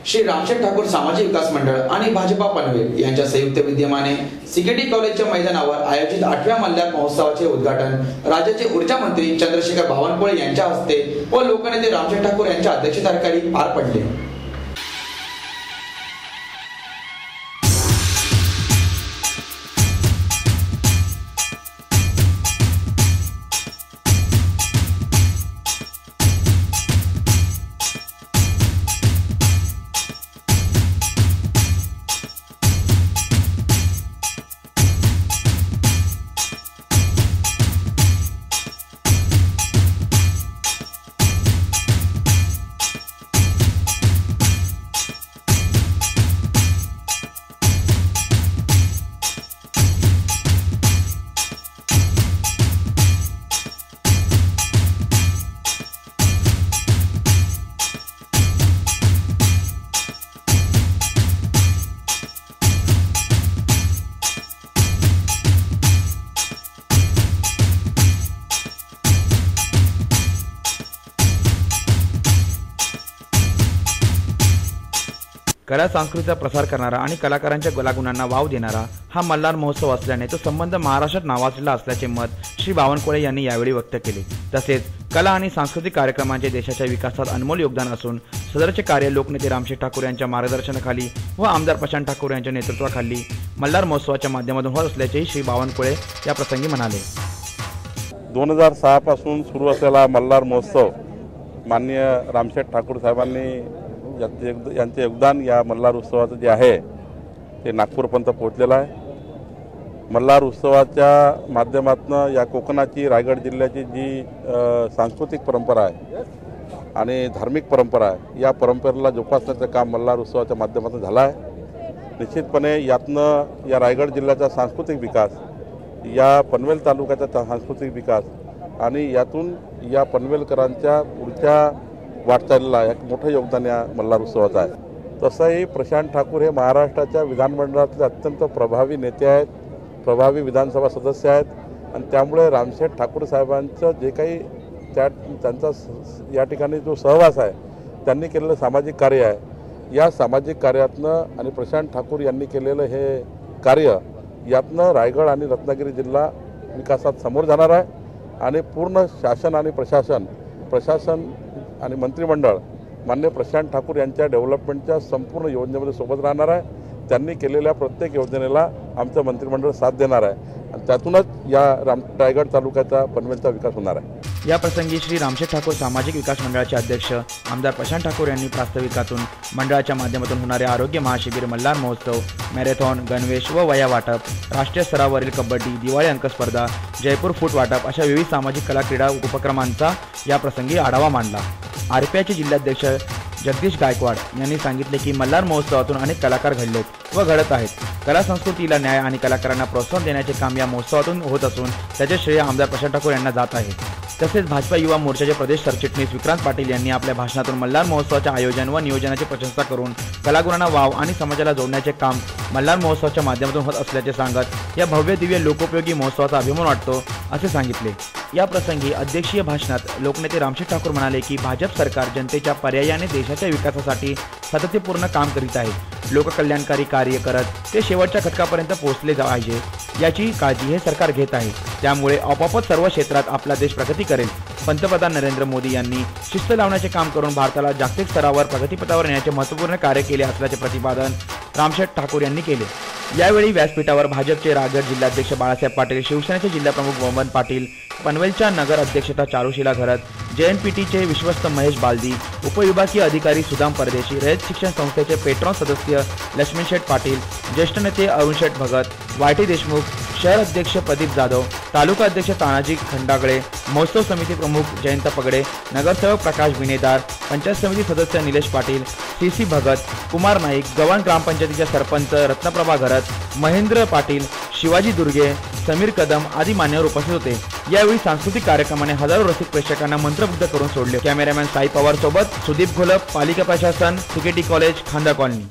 श्री रामशेठ ठाकूर सामाजिक विकास मंडळ आणि भाजपा पनवेल यांच्या संयुक्त विद्यमाने सीकेटी कॉलेजच्या मैदानावर आयोजित 8व्या मल्हार महोत्सवाचे उद्घाटन राज्याचे ऊर्जा मंत्री चंद्रशेखर बावनकुळे यांच्या हस्ते व लोकनेते रामशेठ ठाकूर यांच्या अध्यक्षतेखाली पार पडले। कला संस्कृतीचा प्रसार करणारा आणि कलाकारांच्या कलागुणांना वाव देणारा हा मल्हार महोत्सव असल्याने तो संबंध महाराष्ट्रात नावाजलेला असल्याचे मत श्री बावनकुळे यांनी यावेळी व्यक्त केले। तसेच कला आणि सांस्कृतिक कार्यक्रमांचे देशाच्या विकासात अनमोल योगदान असून सदरचे कार्य लोकनेते रामशेठ ठाकूर यांच्या मार्गदर्शनाखाली व आमदार प्रशांत ठाकूर यांच्या नेतृत्वाखाली मल्हार महोत्सवाच्या माध्यमातून होत असल्याचेही श्री बावनकुळे या प्रसंगी म्हणाले। 2006 पासून सुरू असलेला मल्हार महोत्सव माननीय रामशेठ ठाकूर साहेबांनी यांचे योगदान या मल्हार उत्सवाचं जे आहे ते नागपूरपर्यंत पोहोचलेलं आहे। मल्हार उत्सवाच्या माध्यमातून या कोकणाची रायगड जिल्ह्याची जी सांस्कृतिक परंपरा आहे आणि धार्मिक परंपरा आहे या परंपरेला जोपासण्याचं काम मल्हार उत्सवाच्या माध्यमातून झालं आहे। निश्चितपणे यातनं या रायगड जिल्ह्याचा सांस्कृतिक विकास, या पनवेल तालुक्याचा सांस्कृतिक विकास आणि यातून या पनवेलकरांच्या पुढच्या वाटचालीला एक मोठं योगदान या मल्हार उत्सवाचं आहे। तसंही प्रशांत ठाकूर हे महाराष्ट्राच्या विधानमंडळातले अत्यंत प्रभावी नेते आहेत, प्रभावी विधानसभा सदस्य आहेत आणि त्यामुळे रामशेठ ठाकूर साहेबांचं जे काही त्यांचा या ठिकाणी जो सहवास आहे, त्यांनी केलेलं सामाजिक कार्य आहे, या सामाजिक कार्यातनं आणि प्रशांत ठाकूर यांनी केलेलं हे कार्य यातनं रायगड आणि रत्नागिरी जिल्हा विकासात समोर जाणार आहे आणि पूर्ण शासन आणि प्रशासन आणि मंत्रिमंडळ माननीय प्रशांत ठाकूर यांच्या डेव्हलपमेंटच्या संपूर्ण योजनेमध्ये सोबत राहणार आहे। त्यांनी केलेल्या प्रत्येक योजनेला आमचं मंत्रिमंडळ साथ देणार आहे आणि त्यातूनच या रायगड तालुक्याचा पनवेलचा विकास होणार आहे। या प्रसंगी श्री रामशेठ ठाकूर सामाजिक विकास मंडळाचे अध्यक्ष आमदार प्रशांत ठाकूर यांनी प्रास्ताविकातून मंडळाच्या माध्यमातून होणारे आरोग्य महाशिबिर, मल्हार महोत्सव, मॅरेथॉन, गणवेश व वया वाटप, राष्ट्रीय स्तरावरील कबड्डी, दिवाळी अंक स्पर्धा, जयपूर फूट वाटप अशा विविध सामाजिक कला क्रीडा उपक्रमांचा या प्रसंगी आढावा मांडला। आरपीआयचे जिल्हाध्यक्ष जगदीश गायकवाड यांनी सांगितले की मल्हार महोत्सवातून अनेक कलाकार घडलेत व घडत आहेत। कला संस्कृतीला न्याय आणि कलाकारांना प्रोत्साहन देण्याचे काम या महोत्सवातून होत असून त्याचे श्रेय आमदार प्रशांत ठाकूर यांना जात आहे। तसेच भाजपा युवा मोर्चाचे प्रदेश सरचिटणीस विक्रांत पाटील यांनी आपल्या भाषणातून मल्हार महोत्सवाच्या आयोजन व नियोजनाची प्रशंसा करून कलागुणांना वाव आणि समाजाला जोडण्याचे काम मल्हार महोत्सवाच्या माध्यमातून होत असल्याचे सांगत या भव्य दिव्य लोकोपयोगी महोत्सवाचा अभिमान वाटतो असे सांगितले। या प्रसंगी अध्यक्षीय भाषणात लोकनेते रामशेठ ठाकूर म्हणाले की भाजप सरकार जनतेच्या पर्यायाने देशाच्या विकासासाठी सातत्यपूर्ण काम करीत आहे। लोककल्याणकारी कार्य करत ते शेवटच्या घटकापर्यंत पोहोचले पाहिजे याची काळजी हे सरकार घेत आहे। त्यामुळे आपोआपच सर्व क्षेत्रात आपला देश प्रगती करेल। पंतप्रधान नरेंद्र मोदी यांनी शिस्त लावण्याचे काम करून भारताला जागतिक स्तरावर प्रगतीपथावर नेण्याचे महत्त्वपूर्ण कार्य केले असल्याचे प्रतिपादन रामशेठ ठाकूर यांनी केले। यावेळी व्यासपीठावर भाजपचे रायगड जिल्हाध्यक्ष बाळासाहेब पाटील, शिवसेनेचे जिल्हाप्रमुख बबन पाटील, पनवेलच्या नगर अध्यक्षता चारुशीला घरत, JNPTचे विश्वस्त महेश बालदी, उपविभागीय अधिकारी सुदाम परदेशी, रयत शिक्षण संस्थेचे पेट्रॉन सदस्य लक्ष्मीशेठ पाटील, ज्येष्ठ नेते अरुणशेठ भगत, YT देशमुख, शहर अध्यक्ष प्रदीप जाधव, तालुका अध्यक्ष तानाजी खंडागळे, महोत्सव समिती प्रमुख जयंत पगडे, नगरसेवक प्रकाश बिनेदार, पंचायत समिती सदस्य निलेश पाटील, CC भगत, कुमार नाईक, गव्हाण ग्रामपंचायतीचे सरपंच रत्नप्रभा घरत, महेंद्र पाटील, शिवाजी दुर्गे, समीर कदम आदी मान्यवर उपस्थित होते। यावेळी सांस्कृतिक कार्यक्रमाने हजारो रसिक प्रेक्षकांना मंत्रमुग्ध करून सोडले। कॅमेरामॅन साई पवार सोबत सुदीप घोलप, पालिका प्रशासन, सीकेटी कॉलेज, खांदा कॉलनी।